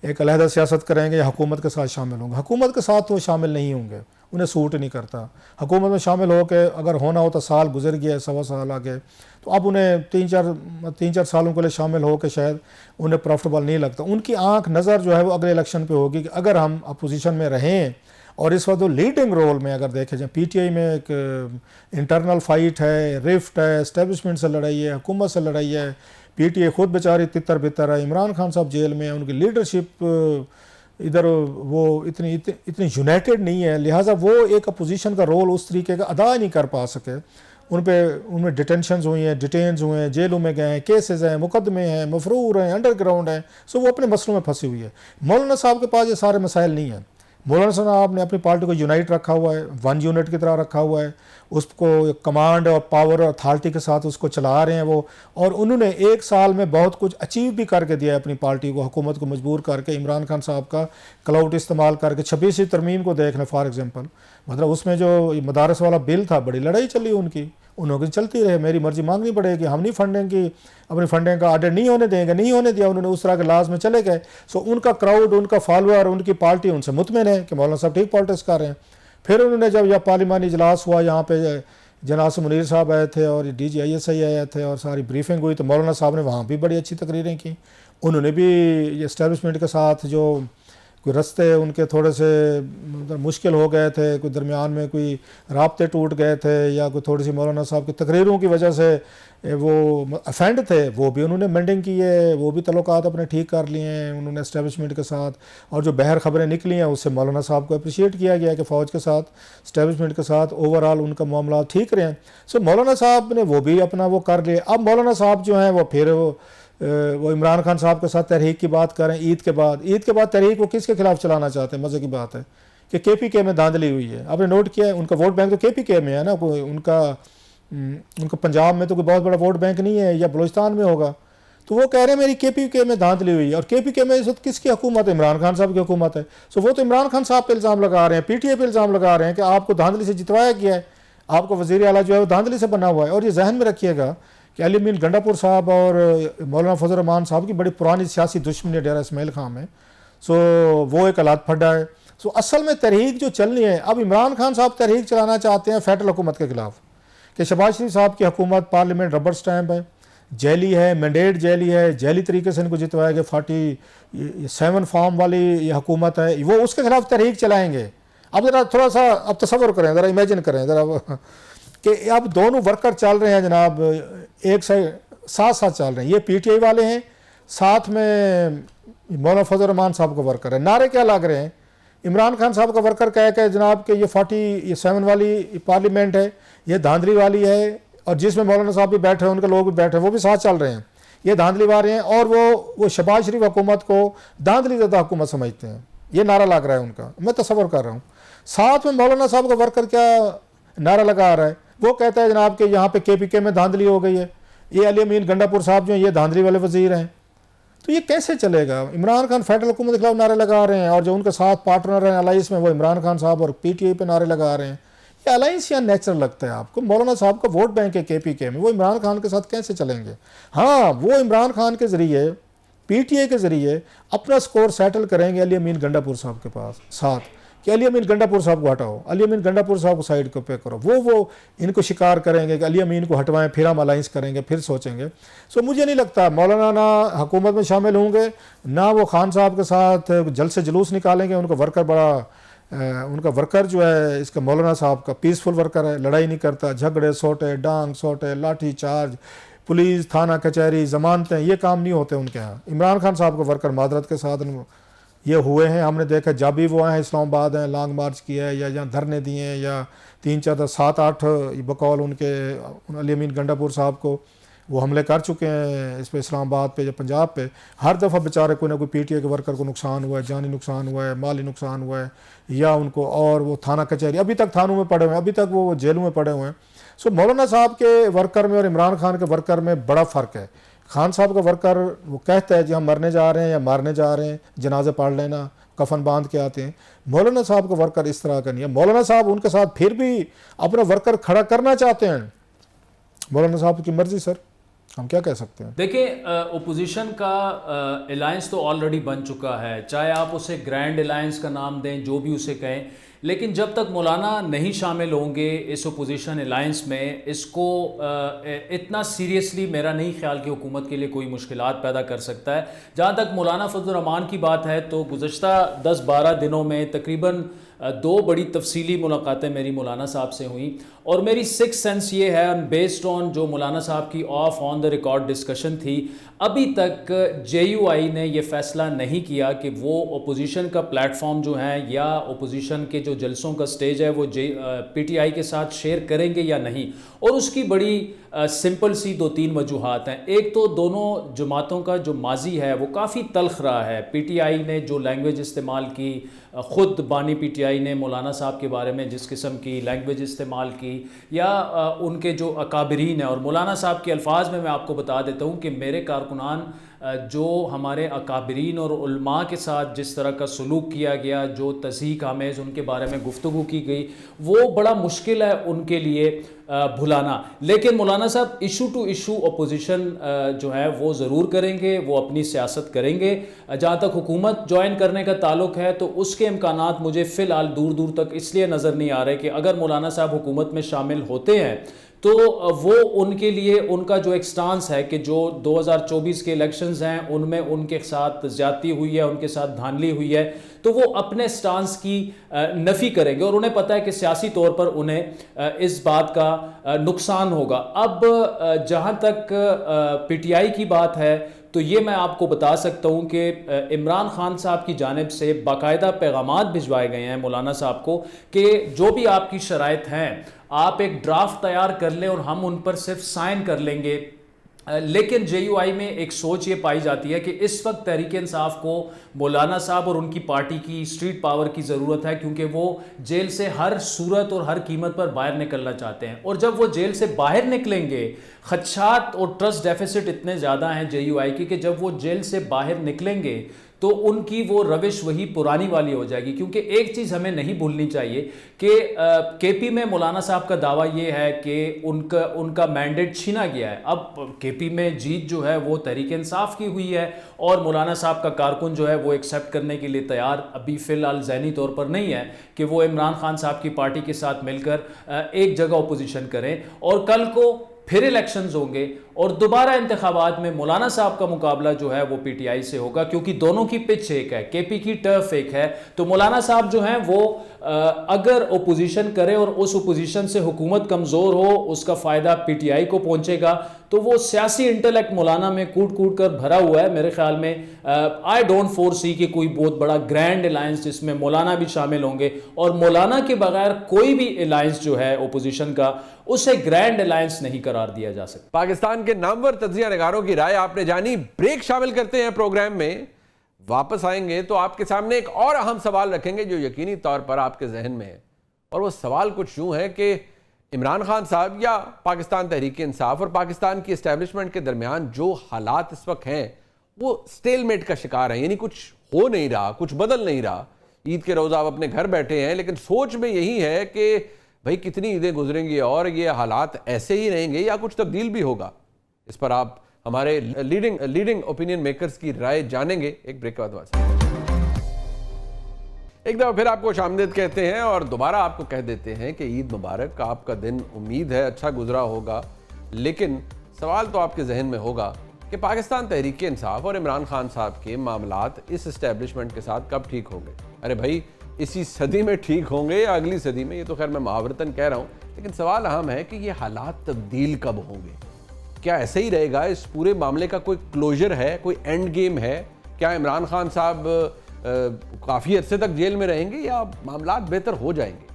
एक अलहदा सियासत करेंगे या हुकूमत के साथ शामिल होंगे। हुकूमत के साथ तो शामिल नहीं होंगे, उन्हें सूट नहीं करता। हुकूमत में शामिल हो के अगर होना हो तो साल गुजर गया, 1.25 साल आगे, तो अब उन्हें 3-4 सालों के लिए शामिल हो के शायद उन्हें प्रॉफिटेबल नहीं लगता। उनकी आंख नज़र जो है वो अगले इलेक्शन पे होगी कि अगर हम अपोजिशन में रहें और इस वक्त वो लीडिंग रोल में अगर देखे जाए, PTI में एक इंटरनल फाइट है, रिफ्ट है, इस्टेब्लिशमेंट से लड़ाई है, हुकूमत से लड़ाई है, PTI खुद बेचारी तितर बितर है, इमरान खान साहब जेल में है, उनकी लीडरशिप इधर वो इतनी यूनाइटेड नहीं है, लिहाजा वो एक अपोजिशन का रोल उस तरीके का अदा नहीं कर पा सके। उनमें डिटेंशंस हुई हैं, डिटेन्स हुए हैं, जेलों में गए हैं, केसेस हैं, मुकदमे हैं, मफरूर हैं, अंडरग्राउंड हैं, सो वो अपने मसलों में फंसी हुई है। मौलाना साहब के पास ये सारे मसाइल नहीं हैं। मौलाना साहब ने अपनी पार्टी को यूनाइट रखा हुआ है, वन यूनिट की तरह रखा हुआ है, उसको कमांड और पावर और अथॉरिटी के साथ उसको चला रहे हैं वो, और उन्होंने 1 साल में बहुत कुछ अचीव भी करके दिया है अपनी पार्टी को, हुकूमत को मजबूर करके। इमरान खान साहब का क्लाउड इस्तेमाल करके 26वीं तरमीम को देख लें फॉर एग्जांपल, मतलब उसमें जो मदारस वाला बिल था, बड़ी लड़ाई चली उनकी, उन्होंने चलती रहे, मेरी मर्जी मांगनी पड़ेगी, हम नहीं फंडिंग की, अपनी फंडिंग का ऑर्डर नहीं होने देंगे, नहीं होने दिया, उन्होंने उस तरह के लाज में चले गए। सो उनका क्राउड, उनका फॉलोअर, उनकी पार्टी उनसे मुतमिन है कि मौलाना साहब ठीक पॉलिटिक्स कर रहे हैं। फिर उन्होंने जब यह पार्लिमानी इजलास हुआ, यहाँ पे जनाब मुनीर साहब आए थे और DGISI आए थे और सारी ब्रीफिंग हुई, तो मौलाना साहब ने वहाँ भी बड़ी अच्छी तकरीरें की। उन्होंने भी ये एस्टेब्लिशमेंट के साथ जो कोई रास्ते उनके थोड़े से मतलब मुश्किल हो गए थे, कोई दरमियान में कोई राब्ते टूट गए थे या कोई थोड़ी सी मौलाना साहब की तकरीरों की वजह से वो अफेंड थे, वो भी उन्होंने मेंडिंग की है, वो भी तल्लुकात अपने ठीक कर लिए हैं उन्होंने एस्टेब्लिशमेंट के साथ। और जो बहर ख़बरें निकली हैं उससे मौलाना साहब को अप्रिशिएट किया गया कि फ़ौज के साथ, एस्टेब्लिशमेंट के साथ ओवरऑल उनका मामला ठीक रहे हैं। सो मौलाना साहब ने वो भी अपना वो कर लिया। अब मौलाना साहब जो हैं वो फिर वो इमरान खान साहब के साथ तहरीक की बात करें। ईद के बाद तहरीक वो किसके खिलाफ चलाना चाहते हैं? मज़े की बात है कि KPK में धांधली हुई है। आपने नोट किया है, उनका वोट बैंक तो KPK में है ना, कोई उनका पंजाब में तो कोई बहुत बड़ा वोट बैंक नहीं है, या बलूचिस्तान में होगा। तो वो कह रहे हैं मेरी KPK में धांधली हुई है, और KPK में इस वक्त किसकी हुकूमत है? इमरान खान साहब की हुकूमत है। सो वो तो इमरान खान साहब पे इल्ज़ाम लगा रहे हैं, PTI पे इल्ज़ाम लगा रहे हैं कि आपको धांधली से जितवाया गया है, आपको वज़ीर आला जो है वो धांधली से बना हुआ है। और ये जहन में रखिएगा कि अली मीन गंडापुर साहब और मौलाना फजल रहमान साहब की बड़ी पुरानी सियासी दुश्मनी डेरा इस्माइल खां में। सो वो एक हालात फड्डा है। सो असल में तहरीक जो चलनी है, अब इमरान खान साहब तहरीक चलाना चाहते हैं फेडरल हुकूमत के खिलाफ कि शहबाज शरीफ साहब की हुकूमत पार्लियामेंट रबर स्टैम्प है, जैली है, मैंडेट जैली है, जैली तरीके से इनको जितवाया गया, 47 फॉर्म वाली ये हुकूमत है, वो उसके खिलाफ तहरीक चलाएँगे। अब ज़रा थोड़ा सा अब तसव्वुर करें, ज़रा इमेजिन करें ज़रा कि अब दोनों वर्कर चल रहे हैं जनाब, एक साथ चल रहे हैं। ये PTI वाले हैं, साथ में मौलाना फजल रहमान साहब का वर्कर है। नारे क्या लग रहे हैं? इमरान खान साहब का वर्कर कह के जनाब कि ये 47 वाली पार्लियामेंट है, ये धांधली वाली है, और जिसमें मौलाना साहब भी बैठे हैं, उनके लोग भी बैठे हैं, वो भी साथ चल रहे हैं, ये धांधली वाले हैं, और वो शहबाज शरीफ हुकूमत को धांधली ज़्यादा हुकूमत समझते हैं। ये नारा लग रहा है उनका, मैं तसव्वुर कर रहा हूँ। साथ में मौलाना साहब का वर्कर क्या नारा लगा रहा है? वो कहता है जनाब कि यहाँ पे KPK में धांधली हो गई है, ये अली अमीन गंडापुर साहब जो हैं ये धांधली वाले वजीर हैं। तो ये कैसे चलेगा? इमरान खान फेडरल हुकूमत के खिलाफ नारे लगा रहे हैं, और जो उनके साथ पार्टनर हैं अलाइंस में वो इमरान खान साहब और PTI पे नारे लगा रहे हैं। ये अलाइंस या नेचुरल लगता है आपको? मौलाना साहब का वोट बैंक है KPK में, वो इमरान खान के साथ कैसे चलेंगे? हाँ, वो इमरान खान के ज़रिए, PTI के ज़रिए अपना स्कोर सेटल करेंगे अली अमीन गंडापुर साहब के पास साथ, कि अली अमीन गंडापुर साहब को हटाओ, अली अमीन गंडापुर साहब को साइड पे करो, वो इनको शिकार करेंगे कि अली अमीन को हटवाएं, फिर हम अलाइंस करेंगे, फिर सोचेंगे। सो मुझे नहीं लगता मौलाना ना हुकूमत में शामिल होंगे, ना वो खान साहब के साथ जल्द से जुलूस निकालेंगे। उनका वर्कर जो है इसका मौलाना साहब का पीसफुल वर्कर है, लड़ाई नहीं करता, झगड़े सोटे, डांग सोटे, लाठी चार्ज, पुलिस थाना कचहरी, जमानतें, ये काम नहीं होते उनके यहाँ। इमरान खान साहब के वर्कर मादरत के साथ ये हुए हैं, हमने देखा जब भी वो आए हैं इस्लामाबाद हैं, लॉन्ग मार्च किया है या यहाँ धरने दिए हैं, या 3-4-7-8 बकौल उनके अली अमीन गंडापुर साहब को वो हमले कर चुके हैं इस पे, इस्लामाबाद पे या पंजाब पे। हर दफ़ा बेचारे कोई ना कोई PTI के वर्कर को नुकसान हुआ है, जानी नुकसान हुआ है, माली नुकसान हुआ है, या उनको और वो थाना कचहरी अभी तक थानों में पड़े हुए हैं, अभी तक वो जेलों में पड़े हुए हैं। सो मौलाना साहब के वर्कर में और इमरान खान के वर्कर में बड़ा फ़र्क है। खान साहब का वर्कर वो कहता है जी हम मरने जा रहे हैं या मारने जा रहे हैं, जनाजे पढ़ लेना, कफन बांध के आते हैं। मौलाना साहब का वर्कर इस तरह का नहीं है। मौलाना साहब उनके साथ फिर भी अपना वर्कर खड़ा करना चाहते हैं, मौलाना साहब की मर्जी सर, हम क्या कह सकते हैं। देखिए, ओपोजिशन का अलायंस तो ऑलरेडी बन चुका है, चाहे आप उसे ग्रैंड अलायंस का नाम दें, जो भी उसे कहें, लेकिन जब तक मौलाना नहीं शामिल होंगे इस ओपोजिशन अलायंस में, इसको इतना सीरियसली मेरा नहीं ख्याल कि हुकूमत के लिए कोई मुश्किलात पैदा कर सकता है। जहाँ तक मौलाना फजल रहमान की बात है तो गुज़श्ता 10-12 दिनों में तकरीबन 2 बड़ी तफसीली मुलाकातें मेरी मौलाना साहब से हुई, और मेरी सिक्स सेंस ये है, बेस्ड ऑन जो मौलाना साहब की ऑन द रिकॉर्ड डिस्कशन थी, अभी तक JUI ने ये फ़ैसला नहीं किया कि वो ओपोजिशन का प्लेटफॉर्म जो है या ओपोजिशन के जो जलसों का स्टेज है वो PTI के साथ शेयर करेंगे या नहीं। और उसकी बड़ी सिंपल सी 2-3 वजूहात हैं। एक तो दोनों जमातों का जो माजी है वो काफ़ी तल्ख रहा है। PTI ने जो लैंग्वेज इस्तेमाल की, ख़ुद बानी PTI ने मौलाना साहब के बारे में जिस किस्म की लैंग्वेज इस्तेमाल की, या उनके जो अकाबरीन है, और मौलाना साहब के अल्फाज में मैं आपको बता देता हूँ कि मेरे कारकुनान जो हमारे अकाबरीन और उलमा के साथ जिस तरह का सलूक किया गया, जो तज़हीक आमेज़ उनके बारे में गुफ्तगू की गई, वो बड़ा मुश्किल है उनके लिए भुलाना। लेकिन मौलाना साहब इशू टू इशू अपोजिशन जो है वो ज़रूर करेंगे, वो अपनी सियासत करेंगे। जहाँ तक हुकूमत ज्वाइन करने का ताल्लुक़ है तो उसके इम्कानात मुझे फ़िलहाल दूर दूर तक इसलिए नज़र नहीं आ रहे कि अगर मौलाना साहब हुकूमत में शामिल होते हैं तो वो उनके लिए उनका जो एक स्टांस है कि जो 2024 के इलेक्शंस हैं उनमें उनके साथ ज़्यादती हुई है, उनके साथ धांधली हुई है, तो वो अपने स्टांस की नफ़ी करेंगे, और उन्हें पता है कि सियासी तौर पर उन्हें इस बात का नुकसान होगा। अब जहाँ तक PTI की बात है तो ये मैं आपको बता सकता हूँ कि इमरान खान साहब की जानिब से बाकायदा पैगामात भिजवाए गए हैं मौलाना साहब को कि जो भी आपकी शराइत हैं आप एक ड्राफ्ट तैयार कर लें और हम उन पर सिर्फ साइन कर लेंगे। लेकिन JUI में एक सोच ये पाई जाती है कि इस वक्त तहरीक इंसाफ को मौलाना साहब और उनकी पार्टी की स्ट्रीट पावर की ज़रूरत है, क्योंकि वो जेल से हर सूरत और हर कीमत पर बाहर निकलना चाहते हैं। और जब वो जेल से बाहर निकलेंगे, खदशात और ट्रस्ट डेफिसिट इतने ज़्यादा हैं JUI की कि जब वो जेल से बाहर निकलेंगे तो उनकी वो रविश वही पुरानी वाली हो जाएगी। क्योंकि एक चीज़ हमें नहीं भूलनी चाहिए कि KP में मौलाना साहब का दावा ये है कि उनका मैंडेट छीना गया है। अब KP में जीत जो है वो तहरीक इंसाफ की हुई है, और मौलाना साहब का कारकुन जो है वो एक्सेप्ट करने के लिए तैयार अभी फ़िलहाल ज़हनी तौर पर नहीं है कि वो इमरान खान साहब की पार्टी के साथ मिलकर एक जगह अपोजिशन करें। और कल को फिर इलेक्शंस होंगे और दोबारा इंतखाबात में मौलाना साहब का मुकाबला जो है वो PTI से होगा, क्योंकि दोनों की पिच एक है, KP की टर्फ एक है। तो मौलाना साहब जो हैं वो अगर ओपोजिशन करे और उस ओपोजिशन से हुकूमत कमज़ोर हो, उसका फ़ायदा PTI को पहुंचेगा। तो वो सियासी इंटेलेक्ट मौलाना में कूट कूट कर भरा हुआ है। मेरे ख्याल में आई डोंट फोरसी कि कोई बहुत बड़ा ग्रैंड अलायंस जिसमें मौलाना भी शामिल होंगे, और मौलाना के बगैर कोई भी अलायंस जो है ओपोजिशन का उसे ग्रैंड अलायंस नहीं करार दिया जा सकता। पाकिस्तान के नामवर तज्जिया निगारों की राय आपने जानी। ब्रेक शामिल करते हैं प्रोग्राम में, वापस आएंगे तो आपके सामने एक और अहम सवाल रखेंगे जो यकीनी तौर पर आपके जहन में है। और वो सवाल कुछ यूं है कि इमरान खान साहब या पाकिस्तान तहरीक इंसाफ और पाकिस्तान की एस्टेब्लिशमेंट के दरमियान जो हालात इस वक्त हैं वो स्टेलमेट का शिकार हैं, यानी कुछ हो नहीं रहा, कुछ बदल नहीं रहा। ईद के रोज़ आप अपने घर बैठे हैं, लेकिन सोच में यही है कि भाई कितनी ईदें गुजरेंगी और ये हालात ऐसे ही रहेंगे या कुछ तब्दील भी होगा। इस पर आप हमारे लीडिंग ओपिनियन मेकर्स की राय जानेंगे एक ब्रेक के बाद। एक दफ़ा फिर आपको खुशामदीद कहते हैं और दोबारा आपको कह देते हैं कि ईद मुबारक। आपका दिन उम्मीद है अच्छा गुजरा होगा, लेकिन सवाल तो आपके जहन में होगा कि पाकिस्तान तहरीक इंसाफ और इमरान खान साहब के मामलात इस इस्टेब्लिशमेंट के साथ कब ठीक होंगे। अरे भाई, इसी सदी में ठीक होंगे या अगली सदी में, ये तो खैर मैं मुहावरतन कह रहा हूँ, लेकिन सवाल अहम है कि ये हालात तब्दील कब होंगे। क्या ऐसे ही रहेगा? इस पूरे मामले का कोई क्लोजर है, कोई एंड गेम है? क्या इमरान खान साहब काफ़ी अरसे तक जेल में रहेंगे या मामलात बेहतर हो जाएंगे?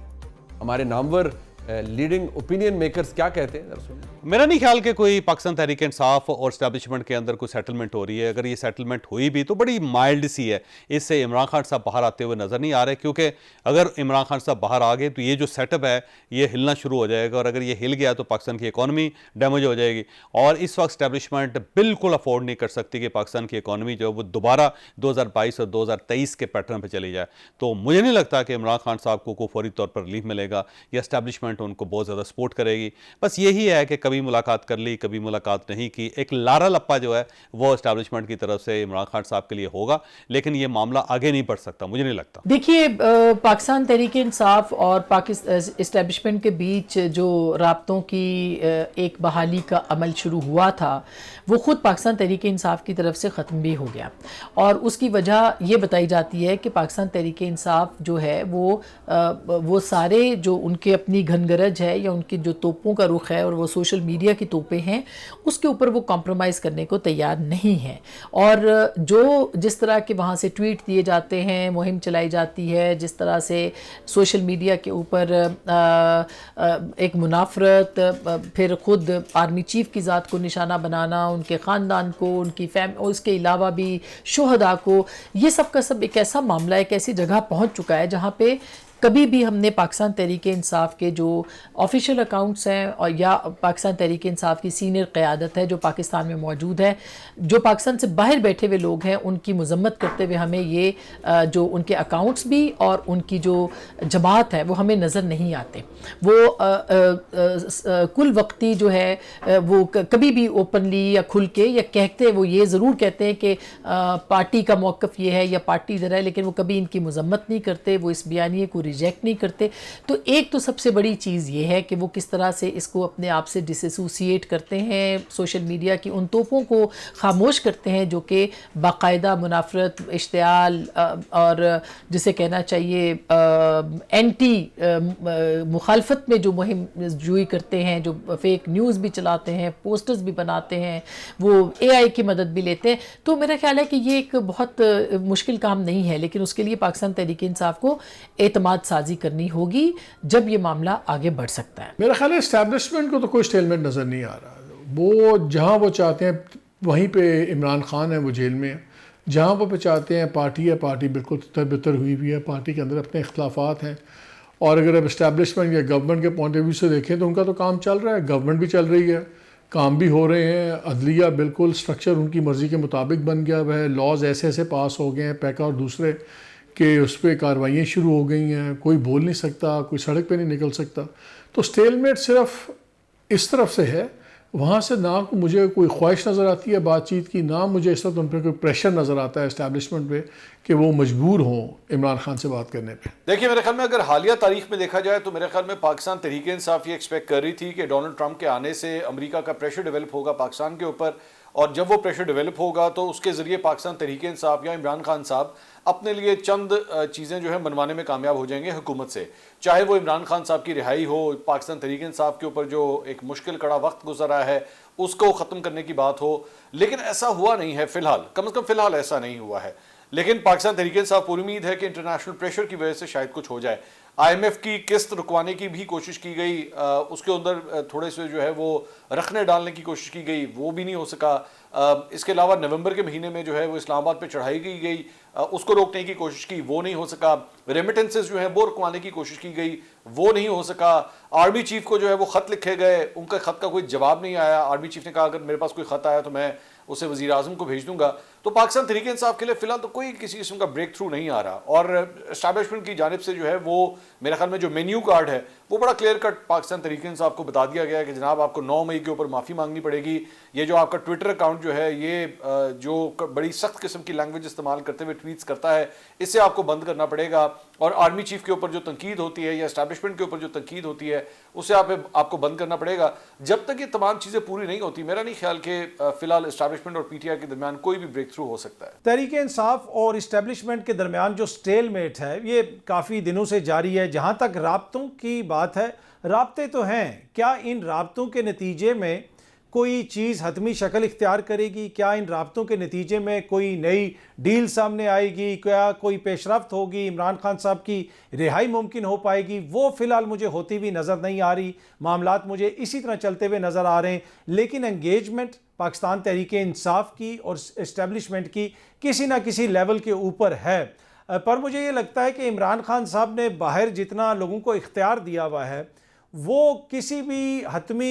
हमारे नामवर लीडिंग ओपिनियन मेकर्स क्या कहते हैं, जरा सुनिए। मेरा नहीं ख्याल कि कोई पाकिस्तान तहरीक इंसाफ और इस्टेब्लिशमेंट के अंदर कोई सेटलमेंट हो रही है। अगर ये सेटलमेंट हुई भी तो बड़ी माइल्ड सी है, इससे इमरान खान साहब बाहर आते हुए नज़र नहीं आ रहे, क्योंकि अगर इमरान खान साहब बाहर आ गए तो ये जो सेटअप है ये हिलना शुरू हो जाएगा, और अगर ये हिल गया तो पाकिस्तान की इकॉनमी डैमेज हो जाएगी। और इस वक्त इस्टेब्लिशमेंट बिल्कुल अफोर्ड नहीं कर सकती कि पाकिस्तान की इकॉनमी जो है वो दोबारा 2022 और 2023 के पैटर्न पर चली जाए। तो मुझे नहीं लगता कि इमरान खान साहब को फौरी तौर पर रिलीफ मिलेगा या इस्टेब्लिशमेंट उनको बहुत ज़्यादा सपोर्ट करेगी। बस यही है कि कभी मुलाकात कर ली, कभी मुलाकात नहीं की। एक लारा लप्पा जो है वो इस्टेब्लिशमेंट की तरफ से इमरान खान साहब के लिए होगा, लेकिन ये मामला आगे नहीं बढ़ सकता, मुझे नहीं लगता। देखिए, पाकिस्तान तहरीक इंसाफ और पाकिस्तान इस्टेब्लिशमेंट के बीच जो राब्तों की एक बहाली का अमल शुरू हुआ था वो ख़ुद पाकिस्तान तहरीक इंसाफ की तरफ से ख़त्म भी हो गया, और उसकी वजह ये बताई जाती है कि पाकिस्तान तहरीक इंसाफ जो है वो सारे जो उनके अपनी घनगरज है या उनकी जो तोपों का रुख है और वो सोशल मीडिया की तोपें हैं उसके ऊपर वो कॉम्प्रोमाइज़ करने को तैयार नहीं है। और जो जिस तरह के वहाँ से ट्वीट दिए जाते हैं, मुहिम चलाई जाती है, जिस तरह से सोशल मीडिया के ऊपर एक मुनाफरत, फिर ख़ुद आर्मी चीफ़ की ज़ात को निशाना बनाना, उनके ख़ानदान को, उनकी और उसके अलावा भी शुहदा को, ये सब का सब एक ऐसा मामला, एक ऐसी जगह पहुँच चुका है जहाँ पे कभी भी हमने पाकिस्तान तहरीक इंसाफ के जो ऑफिशियल अकाउंट्स हैं और या पाकिस्तान तहरीक इंसाफ की सीनियर क़यादत है जो पाकिस्तान में मौजूद है, जो पाकिस्तान से बाहर बैठे हुए लोग हैं, उनकी मजम्मत करते हुए हमें ये जो उनके अकाउंट्स भी और उनकी जो जमात है वो हमें नज़र नहीं आते। वो कुल वक्ती जो है वो कभी भी ओपनली या खुल के या कहते, वो ये ज़रूर कहते हैं कि पार्टी का मौक़िफ़ ये है या पार्टी इधर है, लेकिन वो कभी इनकी मजम्मत नहीं करते, वो इस बयानिए को रिजेक्ट नहीं करते। तो एक तो सबसे बड़ी चीज़ ये है कि वो किस तरह से इसको अपने आप से डिसएसोसिएट करते हैं, सोशल मीडिया की उन तोपों को खामोश करते हैं जो कि बाकायदा मुनाफरत, इश्तियाल और जिसे कहना चाहिए एंटी मुखालफत में जो मुहिम जुई करते हैं, जो फेक न्यूज़ भी चलाते हैं, पोस्टर्स भी बनाते हैं, वो AI की मदद भी लेते हैं। तो मेरा ख्याल है कि ये एक बहुत मुश्किल काम नहीं है, लेकिन उसके लिए पाकिस्तान तहरीक इंसाफ को एतमाद साजी करनी होगी, जब ये मामला आगे बढ़ सकता है। मेरा ख्याल है इस्टेब्लिशमेंट को तो कोई स्टेलमेंट नज़र नहीं आ रहा। वो जहाँ वो चाहते हैं वहीं पे इमरान खान है, वो जेल में है। जहाँ वो पे चाहते हैं पार्टी है, पार्टी बिल्कुल तितर-बितर हुई हुई है, पार्टी के अंदर अपने इख्तलाफात हैं। और अगर अब इस्टेब्लिशमेंट या गवर्नमेंट के पॉइंट ऑफ व्यू से देखें तो उनका तो काम चल रहा है, गवर्नमेंट भी चल रही है, काम भी हो रहे हैं, अदलिया बिल्कुल स्ट्रक्चर उनकी मर्ज़ी के मुताबिक बन गया हुआ है, लॉज ऐसे ऐसे पास हो गए हैं, पैका और दूसरे कि उस पर कार्रवाइयाँ शुरू हो गई हैं, कोई बोल नहीं सकता, कोई सड़क पे नहीं निकल सकता। तो स्टेलमेट सिर्फ इस तरफ से है, वहाँ से ना मुझे कोई ख्वाहिश नज़र आती है बातचीत की, ना मुझे इस वक्त उन पर कोई प्रेशर नज़र आता है इस्टेब्लिशमेंट पे कि वो मजबूर हों इमरान खान से बात करने पे। देखिए, मेरे ख्याल में अगर हालिया तारीख में देखा जाए तो मेरे ख्याल में पाकिस्तान तहरीक इंसाफ ये एक्सपेक्ट कर रही थी कि डोनाल्ड ट्रंप के आने से अमेरिका का प्रेशर डेवलप होगा पाकिस्तान के ऊपर, और जब वो प्रेशर डेवलप होगा तो उसके ज़रिए पाकिस्तान तहरीक इंसाफ या इमरान खान साहब अपने लिए चंद चीज़ें जो है मनवाने में कामयाब हो जाएंगे हुकूमत से। चाहे वो इमरान खान साहब की रिहाई हो, पाकिस्तान तहरीक इंसाफ के ऊपर जो एक मुश्किल कड़ा वक्त गुजरा है उसको ख़त्म करने की बात हो, लेकिन ऐसा हुआ नहीं है फ़िलहाल, कम से कम फ़िलहाल ऐसा नहीं हुआ है। लेकिन पाकिस्तान तहरीक इंसाफ पूरी उम्मीद है कि इंटरनेशनल प्रेशर की वजह से शायद कुछ हो जाए। IMF की किस्त रुकवाने की भी कोशिश की गई, उसके अंदर थोड़े से जो है वो रखने डालने की कोशिश की गई, वो भी नहीं हो सका। इसके अलावा नवंबर के महीने में जो है वो इस्लामाबाद पे चढ़ाई की गई, उसको रोकने की कोशिश की, वो नहीं हो सका। रेमिटेंसेस जो है वो रुकवाने की कोशिश की गई, वो नहीं हो सका। आर्मी चीफ को जो है वो ख़त लिखे गए, उनका ख़त का कोई जवाब नहीं आया। आर्मी चीफ ने कहा अगर मेरे पास कोई ख़त आया तो मैं उसे वज़ीर आज़म को भेज दूंगा, तो पाकिस्तान तहरीक इंसाफ के लिए फिलहाल तो कोई किसी किस्म का ब्रेक थ्रू नहीं आ रहा, और एस्टैब्लिशमेंट की जानिब से जो है वो मेरे ख्याल में जो मेन्यू कार्ड है वो बड़ा क्लियर कट पाकिस्तान तहरीक इंसाफ को बता दिया गया है कि जनाब आपको 9 मई के ऊपर माफ़ी मांगनी पड़ेगी। ये जो आपका ट्विटर अकाउंट जो है ये जो बड़ी सख्त किस्म की लैंग्वेज इस्तेमाल करते हुए ट्वीट्स करता है, इससे आपको बंद करना पड़ेगा। और आर्मी चीफ के ऊपर जो तनकीद होती है या एस्टैब्लिशमेंट के ऊपर जो तनकीद होती है उसे आपको बंद करना पड़ेगा। जब तक ये तमाम चीज़ें पूरी नहीं होती, मेरा नहीं ख्याल कि फिलहाल एस्टैब्लिशमेंट और पीटीआई के दरमियान कोई भी ब्रेक थ्रू हो सकता है। तहरीक इंसाफ और इस्टेब्लिशमेंट के दरमियान जो स्टेलमेट है ये काफ़ी दिनों से जारी है। जहाँ तक राब्तों की बात है, राब्ते तो हैं, क्या इन राब्तों के नतीजे में कोई चीज़ हतमी शक्ल इख्तियार करेगी? क्या इन राब्तों के नतीजे में कोई नई डील सामने आएगी? क्या कोई पेशरफ्त होगी? इमरान खान साहब की रिहाई मुमकिन हो पाएगी? वो फ़िलहाल मुझे होती हुई नज़र नहीं आ रही। मामलात मुझे इसी तरह चलते हुए नज़र आ रहे हैं, लेकिन एंगेजमेंट पाकिस्तान तहरीक इंसाफ की और इस्टेब्लिशमेंट की किसी ना किसी लेवल के ऊपर है। पर मुझे ये लगता है कि इमरान खान साहब ने बाहर जितना लोगों को इख्तियार दिया हुआ है वो किसी भी हतमी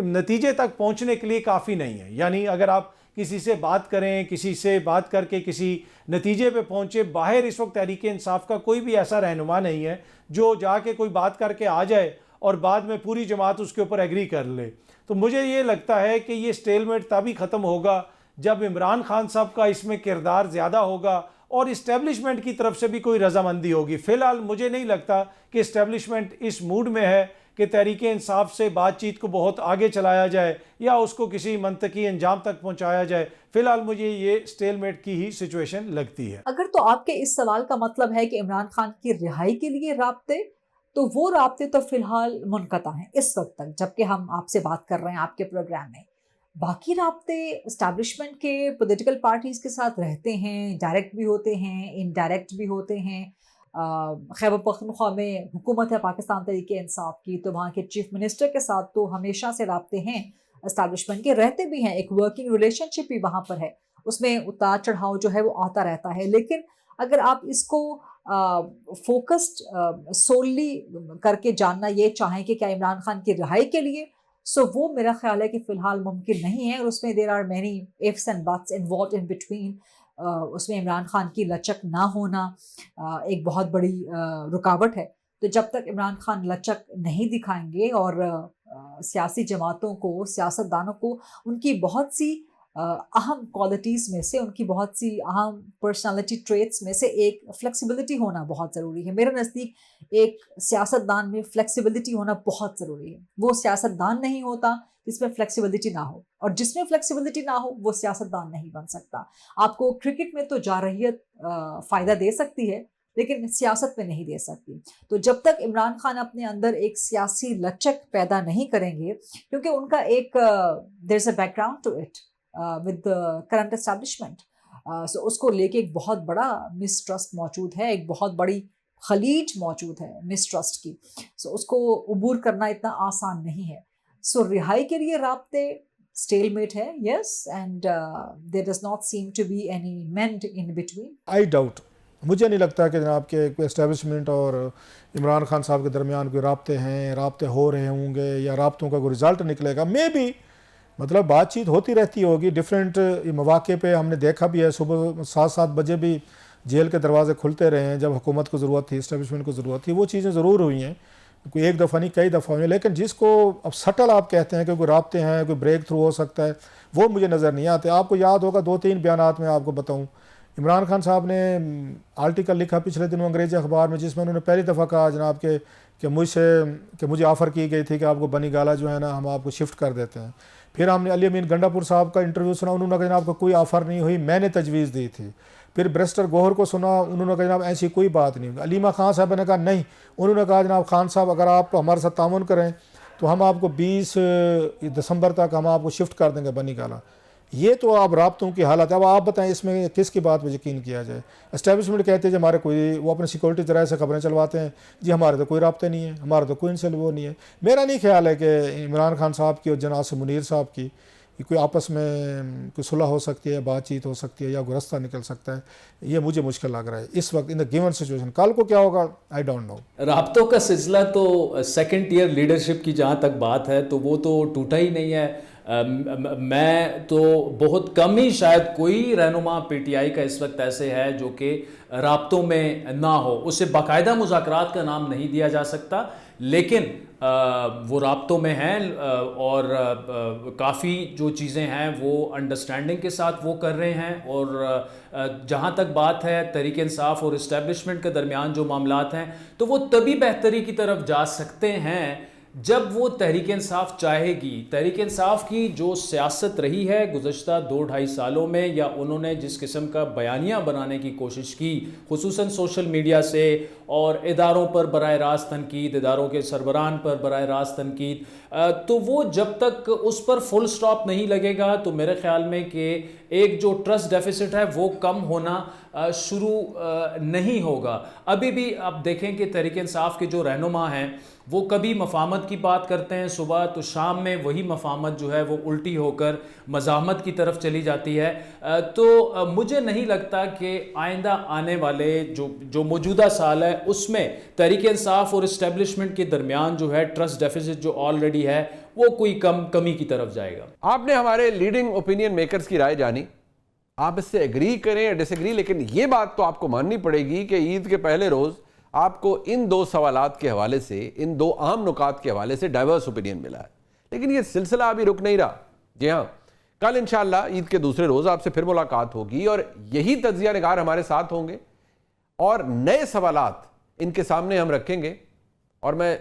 नतीजे तक पहुंचने के लिए काफ़ी नहीं है। यानी अगर आप किसी से बात करें, किसी से बात करके किसी नतीजे पे पहुंचे, बाहर इस वक्त तहरीक इंसाफ का कोई भी ऐसा रहनुमा नहीं है जो जाके कोई बात करके आ जाए और बाद में पूरी जमात उसके ऊपर एग्री कर ले। तो मुझे ये लगता है कि ये स्टेलमेट तभी ख़त्म होगा जब इमरान खान साहब का इसमें किरदार ज़्यादा होगा और इस्टेब्लिशमेंट की तरफ से भी कोई रजामंदी होगी। फ़िलहाल मुझे नहीं लगता कि इस्टेब्लिशमेंट इस मूड में है कि तहरीक इंसाफ से बातचीत को बहुत आगे चलाया जाए या उसको किसी मंतकी अंजाम तक पहुंचाया जाए। फ़िलहाल मुझे ये स्टेलमेट की ही सिचुएशन लगती है। अगर तो आपके इस सवाल का मतलब है कि इमरान खान की रिहाई के लिए राब्ते, तो वो राब्ते तो फिलहाल मुनक़ता हैं इस वक्त तक जबकि हम आपसे बात कर रहे हैं आपके प्रोग्राम में। बाकी राब्ते इस्टेब्लिशमेंट के पॉलिटिकल पार्टीज़ के साथ रहते हैं, डायरेक्ट भी होते हैं, इनडायरेक्ट भी होते हैं। खैबर पख्तूनख्वा में हुकूमत है पाकिस्तान तहरीक इंसाफ की, तो वहाँ के चीफ मिनिस्टर के साथ तो हमेशा से राब्ते हैं इस्टेब्लिशमेंट के, रहते भी हैं। एक वर्किंग रिलेशनशिप भी वहाँ पर है, उसमें उतार चढ़ाव जो है वो आता रहता है। लेकिन अगर आप इसको फोकस्ड सोली करके जानना ये चाहें कि क्या इमरान खान की रिहाई के लिए, सो वो मेरा ख्याल है कि फ़िलहाल मुमकिन नहीं है। और उसमें there are many ifs and buts involved in between. उसमें इमरान खान की लचक ना होना एक बहुत बड़ी रुकावट है। तो जब तक इमरान खान लचक नहीं दिखाएंगे और सियासी जमातों को, सियासतदानों को उनकी बहुत सी अहम क्वालिटीज़ में से, उनकी बहुत सी अहम पर्सनालिटी ट्रेट्स में से एक फ्लेक्सिबिलिटी होना बहुत ज़रूरी है। मेरे नज़दीक एक सियासतदान में फ्लेक्सिबिलिटी होना बहुत ज़रूरी है। वो सियासतदान नहीं होता जिसमें फ्लेक्सिबिलिटी ना हो, और जिसमें फ्लेक्सिबिलिटी ना हो वो सियासतदान नहीं बन सकता। आपको क्रिकेट में तो जारहियत फ़ायदा दे सकती है लेकिन सियासत में नहीं दे सकती। तो जब तक इमरान खान अपने अंदर एक सियासी लचक पैदा नहीं करेंगे, क्योंकि उनका एक there is a background to it with the current establishment, सो उसको लेके एक बहुत बड़ा मिसट्रस्ट मौजूद है, एक बहुत बड़ी खलीज मौजूद है मिसट्रस्ट की। सो उसको उबूर करना इतना आसान नहीं है। सो रिहाई के लिए राब्ते स्टेलमेट है, yes, and there does not seem to be any mend in between. I doubt, मुझे नहीं लगता कि जनाब के कोई एस्टेब्लिशमेंट और इमरान खान साहब के दरमियान कोई राब्ते हैं, राब्ते हो रहे होंगे या राब्तों का कोई रिज़ल्ट निकलेगा। मे बी मतलब बातचीत होती रहती होगी डिफरेंट मौके पे। हमने देखा भी है सुबह 7-7 बजे भी जेल के दरवाजे खुलते रहे हैं जब हुकूमत को ज़रूरत थी, इस्टेब्लिशमेंट को ज़रूरत थी। वो चीज़ें ज़रूर हुई हैं, कोई एक दफ़ा नहीं कई दफ़ा हुई हैं। लेकिन जिसको अब सटल आप कहते हैं कि कोई राब्ते हैं, कोई ब्रेक थ्रू हो सकता है, वो मुझे नज़र नहीं आते। आपको याद होगा 2-3 बयानात में आपको बताऊँ, इमरान खान साहब ने आर्टिकल लिखा पिछले दिनों अंग्रेज़ी अखबार में जिसमें उन्होंने पहली दफ़ा कहा जनाब कि मुझे ऑफ़र की गई थी कि आपको बनी गाला जो है ना हम आपको शिफ्ट कर देते हैं। फिर हमने अली अमीन गंडापुर साहब का इंटरव्यू सुना, उन्होंने कहा जनाब को कोई ऑफ़र नहीं हुई, मैंने तजवीज़ दी थी। फिर बैरिस्टर गौहर को सुना, उन्होंने कहा जनाब ऐसी कोई बात नहीं। अलीमा खान साहब ने कहा नहीं, उन्होंने कहा जनाब खान साहब अगर आप हमारे साथ तामुन करें तो हम आपको 20 दिसंबर तक हम आपको शिफ्ट कर देंगे बनी गाला। ये तो आप राब्तों की हालत है। अब आप बताएं इसमें किसकी बात पर यकीन किया जाए। एस्टेब्लिशमेंट कहते हैं जी हमारे कोई, वो अपने सिक्योरिटी जराए से खबरें चलवाते हैं जी हमारे तो कोई राब्ते नहीं है, हमारा तो कोई इनसे वो नहीं है। मेरा नहीं ख्याल है कि इमरान खान साहब की और जनाब से मुनीर साहब की कोई आपस में कोई सुलह हो सकती है, बातचीत हो सकती है या कोई रास्ता निकल सकता है। ये मुझे मुश्किल लग रहा है इस वक्त इन द गिवन सिचुएशन। कल को क्या होगा आई डोंट नो। राब्तों का सिलसिला तो सेकंड ईयर लीडरशिप की जहाँ तक बात है तो वो तो टूटा ही नहीं है। मैं तो बहुत कम ही, शायद कोई रहनुमा पीटीआई का इस वक्त ऐसे है जो कि राब्तों में ना हो। उसे बाकायदा मुज़ाकरात का नाम नहीं दिया जा सकता, लेकिन वो राब्तों में हैं और काफ़ी जो चीज़ें हैं वो अंडरस्टैंडिंग के साथ वो कर रहे हैं। और जहाँ तक बात है तहरीक इंसाफ और इस्टेब्लिशमेंट के दरमियान जो मामलात हैं, तो वो तभी बेहतरी की तरफ जा सकते हैं जब वो तहरीक इंसाफ चाहेगी। तहरीक इंसाफ की जो सियासत रही है गुज़श्ता 2-2.5 सालों में, या उन्होंने जिस किस्म का बयानिया बनाने की कोशिश की, खुसूसन सोशल मीडिया से और इदारों पर बराह रास्त तनकीद, इदारों के सरबराहान पर बराह रास्त तनकीद, तो वो जब तक उस पर फुल स्टॉप नहीं लगेगा तो मेरे ख्याल में कि एक जो ट्रस्ट डेफिसिट है वो कम होना शुरू नहीं होगा। अभी भी आप देखें कि तहरीक इंसाफ के जो रहनुमा हैं वो कभी मफाहमत की बात करते हैं सुबह, तो शाम में वही मफाहमत जो है वो उल्टी होकर मज़ाहमत की तरफ चली जाती है। तो मुझे नहीं लगता कि आइंदा आने वाले जो मौजूदा साल है उसमें तहरीक इंसाफ और इस्टेब्लिशमेंट के दरमियान जो है ट्रस्ट डेफिसिट जो ऑलरेडी है वो कोई कमी की तरफ जाएगा। आपने हमारे लीडिंग ओपिनियन मेकर्स की राय जानी, आप इससे एग्री करें या डिसएग्री, लेकिन ये बात तो आपको माननी पड़ेगी कि ईद के पहले रोज़ आपको इन 2 सवालात के हवाले से, इन 2 अहम नुकात के हवाले से डाइवर्स ओपिनियन मिला है। लेकिन ये सिलसिला अभी रुक नहीं रहा। जी हाँ, कल इंशाअल्लाह ईद के दूसरे रोज़ आपसे फिर मुलाकात होगी और यही तज्जिया निगार हमारे साथ होंगे और नए सवालात इनके सामने हम रखेंगे। और मैं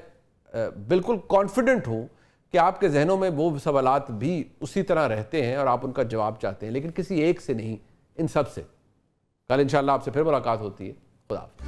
बिल्कुल कॉन्फिडेंट हूँ कि आपके जहनों में वो सवालात भी उसी तरह रहते हैं और आप उनका जवाब चाहते हैं, लेकिन किसी एक से नहीं, इन सब से। कल इंशाअल्लाह आपसे फिर मुलाकात होती है। खुदा हाफ़िज़।